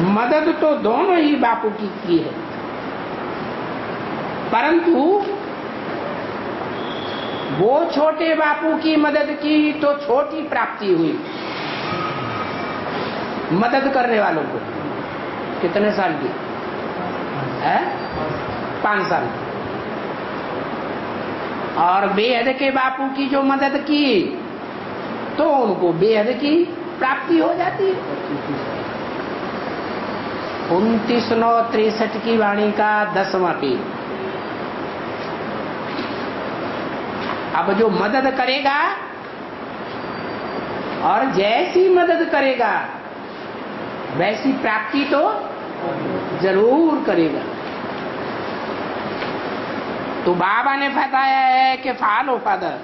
मदद तो दोनों ही बापू की है, परंतु वो छोटे बापू की मदद की तो छोटी प्राप्ति हुई। मदद करने वालों को कितने साल की है? 5 साल। और बेहद के बापू की जो मदद की तो उनको बेहद की प्राप्ति हो जाती है। 29/9/63 की वाणी का 10वां पेज। अब जो मदद करेगा और जैसी मदद करेगा वैसी प्राप्ति तो जरूर करेगा। तो बाबा ने बताया है कि फॉलो फादर।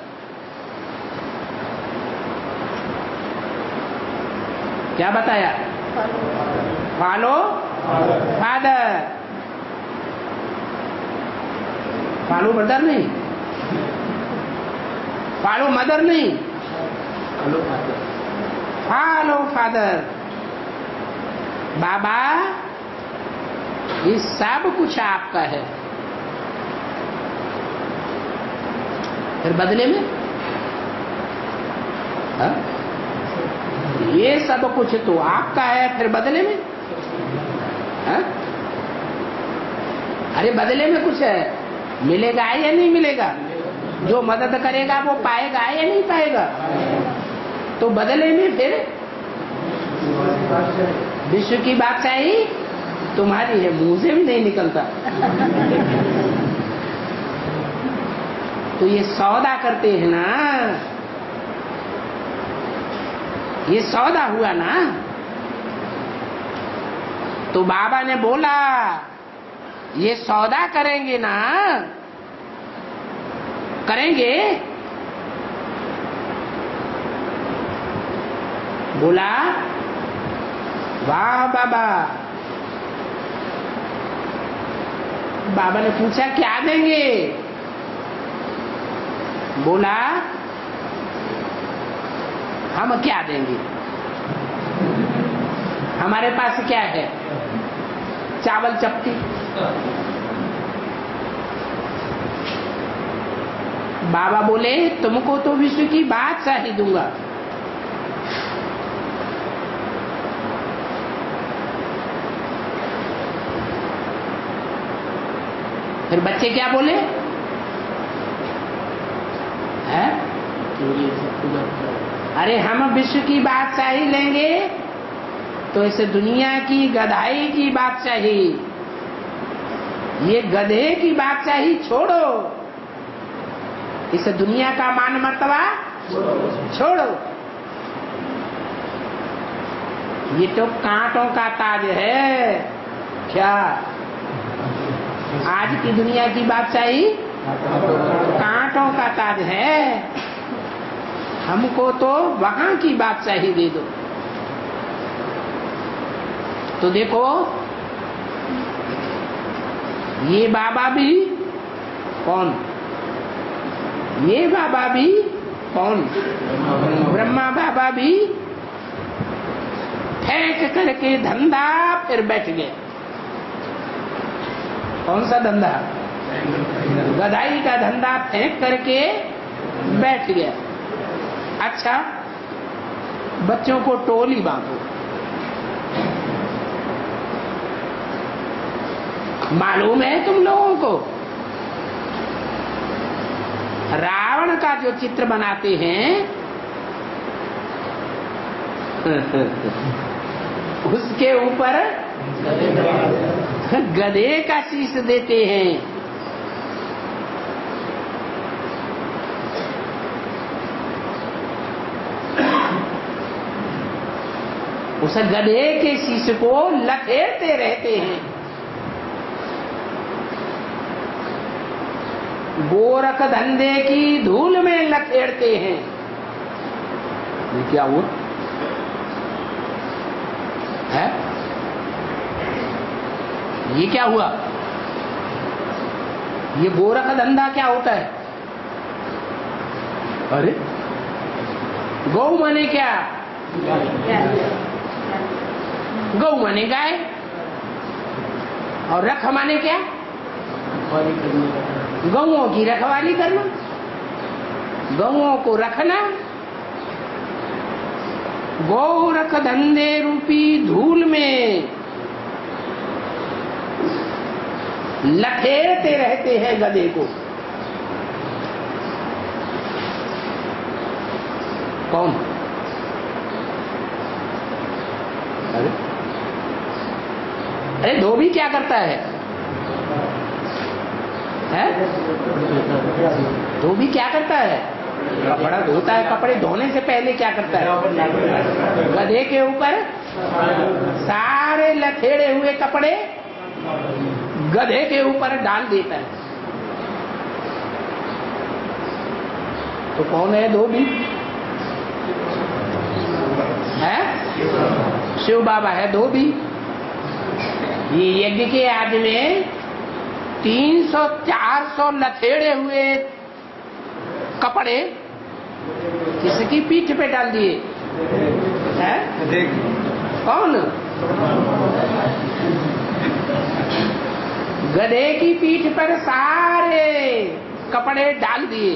क्या बताया? Follow father. फॉलो ब्रदर नहीं, फॉलो मदर नहीं, फॉलो फादर। बाबा ये सब कुछ आपका है, फिर बदले में हा? ये सब कुछ तो आपका है, फिर बदले में हा? अरे बदले में कुछ है, मिलेगा या नहीं मिलेगा? जो मदद करेगा वो पाएगा या नहीं पाएगा? तो बदले में फिर विश्व की बादशाही तुम्हारी है, मुंह से भी नहीं निकलता। तो ये सौदा करते हैं ना, ये सौदा हुआ ना। तो बाबा ने बोला ये सौदा करेंगे ना, करेंगे? बोला वाह बाबा। बाबा ने पूछा क्या देंगे? बोला हम क्या देंगे, हमारे पास क्या है? चावल चपटी। बाबा बोले तुमको तो विश्व की बादशाही दूंगा। फिर बच्चे क्या बोले? है? अरे हम विश्व की बादशाही लेंगे तो इस दुनिया की गधाई की बादशाही, ये गधे की बादशाही छोड़ो, इस दुनिया का मान मर्तबा छोड़ो। ये तो कांटों का ताज है। क्या आज की दुनिया की बादशाही कांटों का ताज है, हमको तो वहां की बादशाही दे दो। तो देखो ये बाबा भी कौन, ये बाबा भी कौन? ब्रह्मा बाबा भी फेंक करके धंधा फिर बैठ गए। कौन सा धंधा? गधाई का धंधा फेंक करके बैठ गया। अच्छा बच्चों को टोली बांधो। मालूम है तुम लोगों को रावण का जो चित्र बनाते हैं उसके ऊपर गधे का शीश देते हैं। उस गधे के शीश को लखेरते रहते हैं। गोरख धंधे की धूल में लखेरते हैं। ये क्या हुआ है? ये क्या हुआ? ये गोरख धंधा क्या होता है? अरे गौ माने क्या? गौ माने गाय, और रख माने क्या? गौओं की रखवाली करना, गौओं को रखना। गोरख धंधे रूपी धूल में लखेरते रहते हैं गधे को। कौन? अरे धोबी क्या करता है? धोबी क्या करता है? कपड़ा धोता है। कपड़े धोने से पहले क्या करता है? गधे के ऊपर सारे लथेड़े हुए कपड़े गधे के ऊपर डाल देता है। तो कौन है धोबी? है शिव बाबा है धोबी। ये यज्ञ के आदि में 300-400 लथेड़े हुए कपड़े किसकी पीठ पे डाल दिए हैं? कौन? गधे की पीठ पर सारे कपड़े डाल दिए।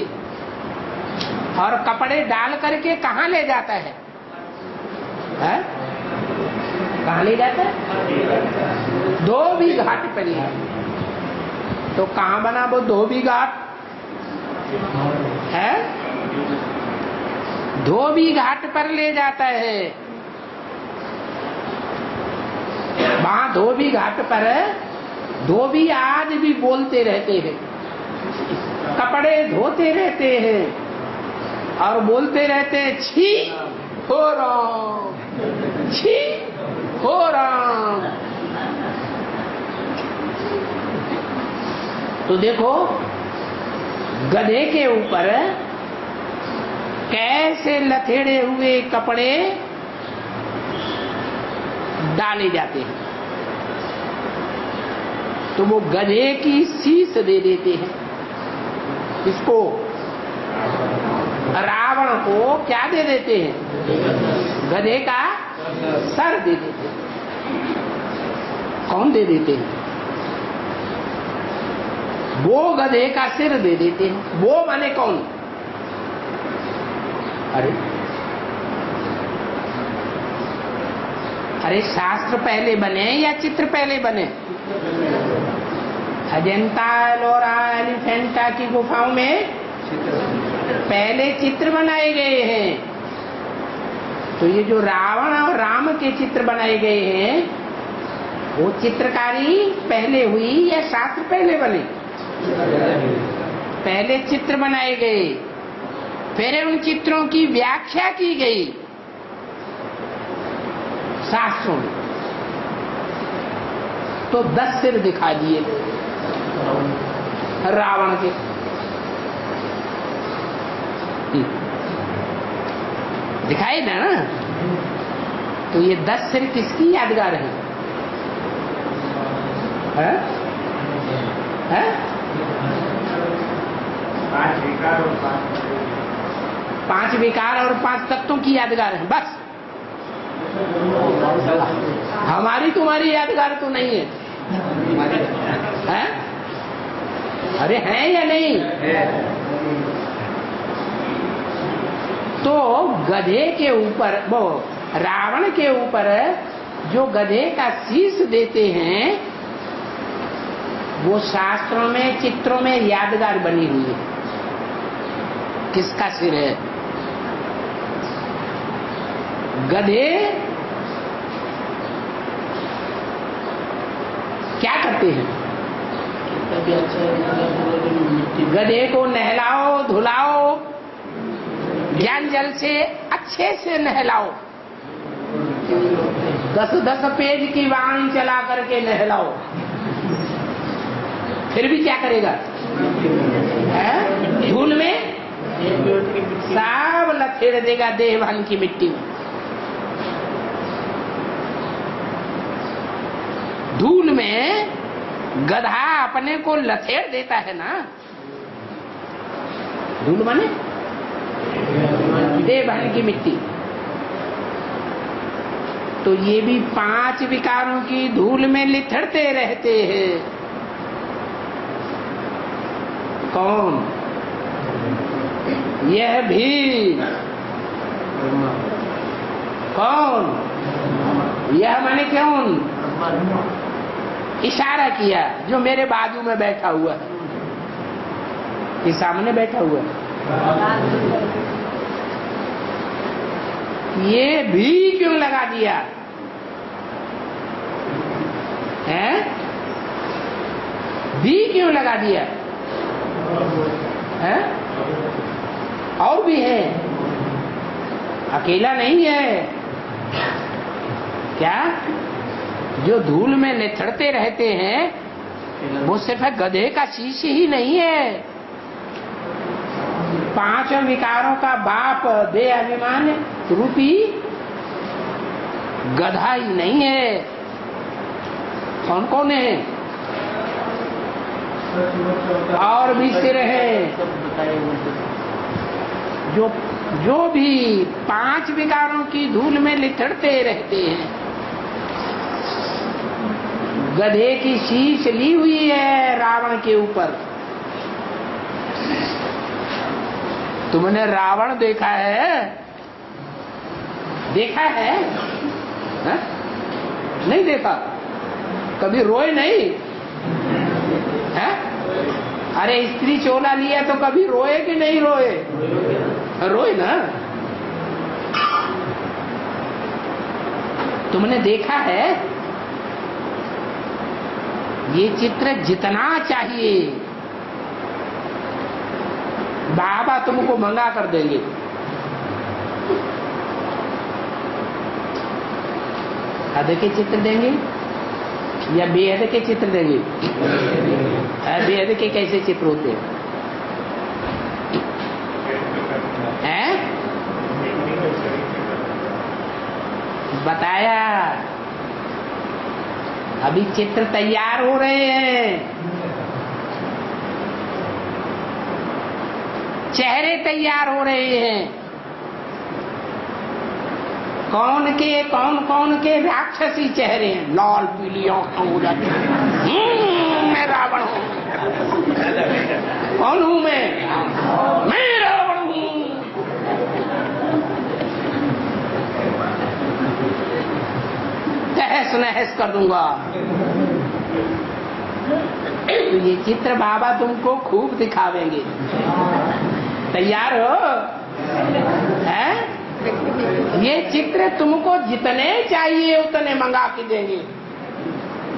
और कपड़े डाल करके कहाँ ले जाता है? कहाँ ले जाता है? धोबी घाट पर ले। तो कहाँ बना वो धोबी घाट? है धोबी घाट पर ले जाता है। वहां धोबी घाट पर धोबी आज भी बोलते रहते हैं, कपड़े धोते रहते हैं और बोलते रहते हैं, छी हो राम, छी हो राम। तो देखो गधे के ऊपर कैसे लथेड़े हुए कपड़े डाले जाते हैं। तो वो गधे की शीश दे देते हैं। इसको रावण को क्या दे देते हैं? गधे का सर दे देते हैं। कौन दे देते हैं? वो गधे का सिर दे देते हैं। वो माने कौन? अरे शास्त्र पहले बने या चित्र पहले बने? अजंता एलोरा एलिफेंटा की गुफाओं में पहले चित्र बनाए गए हैं। तो ये जो रावण और राम के चित्र बनाए गए हैं, वो चित्रकारी पहले हुई या शास्त्र पहले बने? पहले चित्र बनाए गए, फिर उन चित्रों की व्याख्या की गई शास्त्रों में। तो 10 सिर दिखा दिए रावण के। दिखाई ना? तो ये 10 सिर किसकी यादगार है? हैं? 5 विकार और 5 तत्वों की यादगार है बस। हमारी तुम्हारी यादगार तो नहीं है? अरे हैं या नहीं? तो गधे के ऊपर, वो रावण के ऊपर जो गधे का शीश देते हैं, वो शास्त्रों में चित्रों में यादगार बनी हुई है। किसका सिर है? गधे करते हैं? गधे को नहलाओ धुलाओ, ज्ञान जल से अच्छे से नहलाओ, 10-10 पेज की वाणी चला करके नहलाओ, फिर भी क्या करेगा? धूल में सब लथेड़ देगा, देहभान की मिट्टी में। धूल में गधा अपने को लथेड़ देता है ना। धूल माने देहभान की मिट्टी। तो ये भी 5 विकारों की धूल में लिथड़ते रहते हैं। कौन? यह भी। कौन? यह माने कौन? इशारा किया, जो मेरे बाजू में बैठा हुआ है, कि सामने बैठा हुआ है। ये भी क्यों लगा दिया है? भी क्यों लगा दिया है? और भी है, अकेला नहीं है क्या? जो धूल में निथड़ते रहते हैं वो सिर्फ गधे का शीश ही नहीं है। 5 विकारों का बाप देह अभिमान रूपी गधा ही नहीं है। कौन कौन है? और भी सिर है। जो भी 5 विकारों की धूल में लिथड़ते रहते हैं। गधे की शीश ली हुई है रावण के ऊपर। तुमने रावण देखा है? देखा है? हा? नहीं देखा? कभी रोए नहीं है? अरे स्त्री चोला लिया तो कभी रोए कि नहीं रोए? रोए ना। तुमने देखा है? ये चित्र जितना चाहिए बाबा तुमको मंगा कर देंगे। हद के चित्र देंगे या बेहद के चित्र देंगे? बेहद के कैसे चित्र होते हैं? बताया। अभी चित्र तैयार हो रहे हैं, चेहरे तैयार हो रहे हैं। कौन कौन के राक्षसी चेहरे हैं, लाल पीली आंखें हो जाती हैं। मैं रावण हूँ। कौन हूँ मैं रावण हूँ। तहस नहस कर दूंगा। तो ये चित्र बाबा तुमको खूब दिखावेंगे। तैयार हो? हैं? ये चित्र तुमको जितने चाहिए उतने मंगा के देंगे।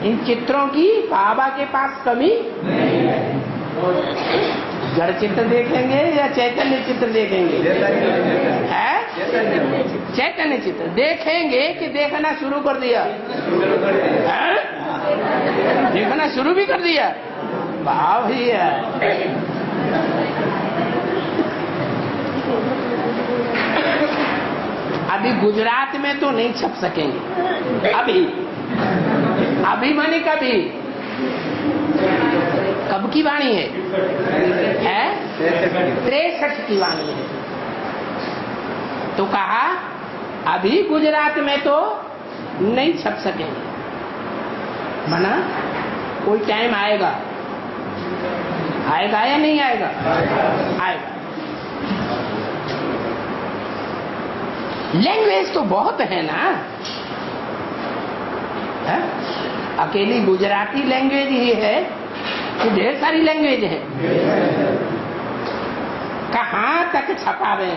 इन चित्रों की बाबा के पास कमी नहीं है। जड़ चित्र देखेंगे या चैतन्य चित्र देखेंगे? है चैतन्य चित्र देखेंगे कि देखना शुरू कर दिया? देखना शुरू भी कर दिया। वाह भैया। अभी गुजरात में तो नहीं छप सकेंगे। अभी माने कभी? कब की वाणी है? 63 की वाणी है। तो कहा अभी गुजरात में तो नहीं छप सकेंगे, मना कोई टाइम आएगा। आएगा या नहीं आएगा? आएगा। लैंग्वेज तो बहुत है ना। है? अकेली गुजराती लैंग्वेज ही है कि ढेर सारी लैंग्वेज है? कहाँ तक छपावे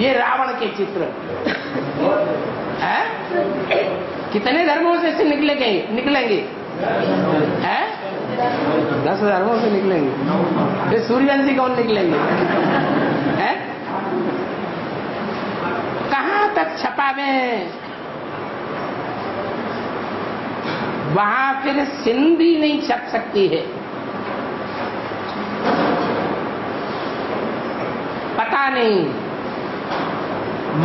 ये रावण के चित्र? है? कितने धर्मों से निकलेंगे? है 10,000 मुंह से निकलेंगे, फिर सूर्यवंशी कौन निकलेंगे? है कहाँ तक छपावे? वहां फिर सिंधी नहीं छप सकती है। पता नहीं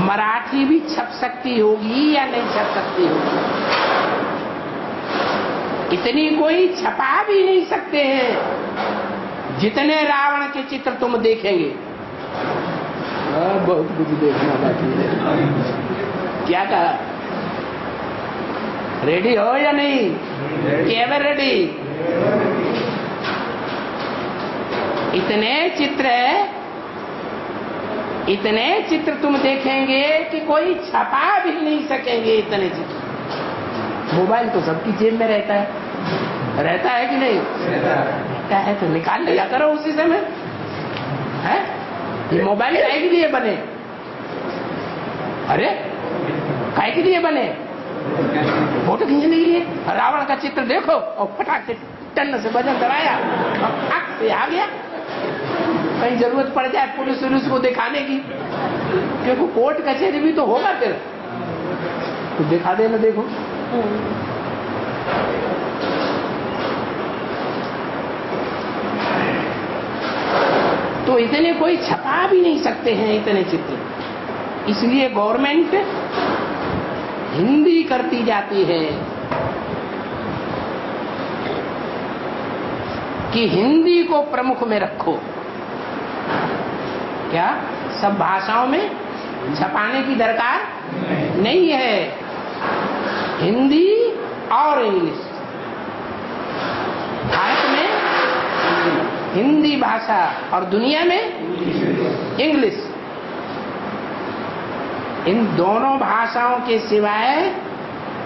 मराठी भी छप सकती होगी या नहीं छप सकती होगी। इतनी कोई छपा भी नहीं सकते हैं जितने रावण के चित्र तुम देखेंगे। बहुत कुछ देखना बाकी है। क्या कहा? रेडी हो या नहीं? Ever ready? इतने चित्र तुम देखेंगे कि कोई छपा भी नहीं सकेंगे। इतने चित्र। मोबाइल तो सबकी जेब में रहता है कि नहीं? रहता है तो निकाल लिया करो उसी समय। है ये मोबाइल काहे के लिए बने? अरे काहे के लिए बने? फोटो खींचने के लिए। रावण का चित्र देखो और फटाक से टन से वजन दबाया और फटाक से आ गया। कहीं जरूरत पड़ जाए पुलिस को दिखाने की, क्योंकि कोर्ट कचहरी भी तो होगा फिर, तो दिखा देना। देखो तो इतने कोई छपा भी नहीं सकते हैं इतने चित्र। इसलिए गवर्नमेंट हिंदी करती जाती है कि हिंदी को प्रमुख में रखो। क्या सब भाषाओं में छपाने की दरकार नहीं है? हिंदी और इंग्लिश। भारत में हिंदी भाषा और दुनिया में इंग्लिश। इन दोनों भाषाओं के सिवाय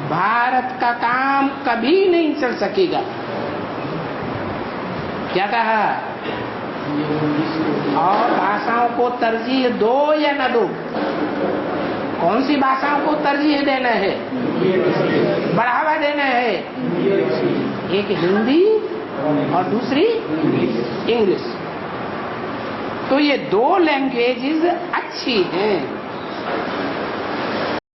भारत का काम कभी नहीं चल सकेगा। क्या कहा? और भाषाओं को तरजीह दो या न दो? कौन सी भाषाओं को तरजीह देना है, बढ़ावा देना है? एक हिंदी और दूसरी इंग्लिश। तो ये दो लैंग्वेजेस अच्छी हैं।